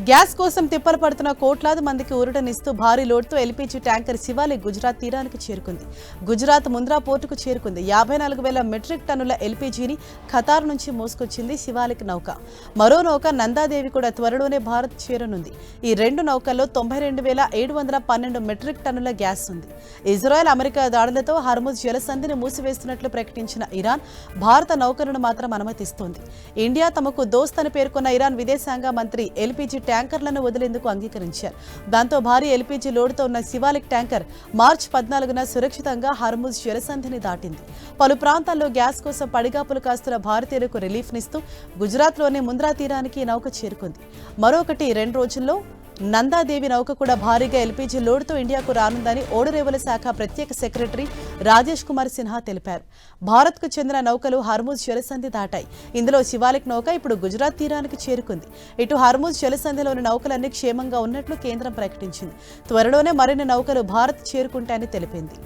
Gas కోసం తిప్పలు పడుతున్న కోట్లాది మందికి ఊరటనిస్తూ భారీ లోడ్తో ఎల్పీజీ ట్యాంకర్ శివాలిక్ గుజరాత్ తీరానికి చేరుకుంది. గుజరాత్ ముంద్రా పోర్టుకు చేరుకుంది. 54,000 మెట్రిక్ టన్నుల ఎల్పీజీని ఖతార్ నుంచి మోసుకొచ్చింది శివాలిక్ నౌక. మరో నౌక నందాదేవి కూడా త్వరలోనే భారత్ చేరనుంది. ఈ రెండు నౌకల్లో 92,712 మెట్రిక్ టన్నుల గ్యాస్ ఉంది. ఇజ్రాయెల్, అమెరికా దాడులతో హర్ముజ్ జలసంధిని మూసివేస్తున్నట్లు ప్రకటించిన ఇరాన్ భారత నౌకలను మాత్రం అనుమతిస్తోంది. ఇండియా తమకు దోస్త్ అని పేర్కొన్న ఇరాన్ విదేశాంగ మంత్రి ఎల్పీజీ ట్యాంకర్లను వదిలేందుకు అంగీకరించారు. దాంతో భారీ ఎల్పీజీ లోడుతో ఉన్న శివాలిక్ ట్యాంకర్ మార్చి 14న సురక్షితంగా హర్ముజ్ జలసంధిని దాటింది. పలు ప్రాంతాల్లో గ్యాస్ కోసం పడిగాపులు కాస్తున్న భారతీయులకు రిలీఫ్నిస్తూ గుజరాత్లోని ముంద్రా తీరానికి నౌక చేరుకుంది. మరొకటి 2 రోజుల్లో నందాదేవి నౌక కూడా భారీగా ఎల్పీజీ లోడుతో ఇండియాకు రానుందని ఓడరేవుల శాఖ ప్రత్యేక సెక్రటరీ రాజేష్ కుమార్ సిన్హా తెలిపారు. భారత్కు చెందిన నౌకలు హర్ముజ్ జలసంధి దాటాయి. ఇందులో శివాలిక్ నౌక ఇప్పుడు గుజరాత్ తీరానికి చేరుకుంది. ఇటు హర్ముజ్ జలసంధిలోని నౌకలన్నీ క్షేమంగా ఉన్నట్లు కేంద్రం ప్రకటించింది. త్వరలోనే మరిన్ని నౌకలు భారత్ చేరుకుంటాయని తెలిపింది.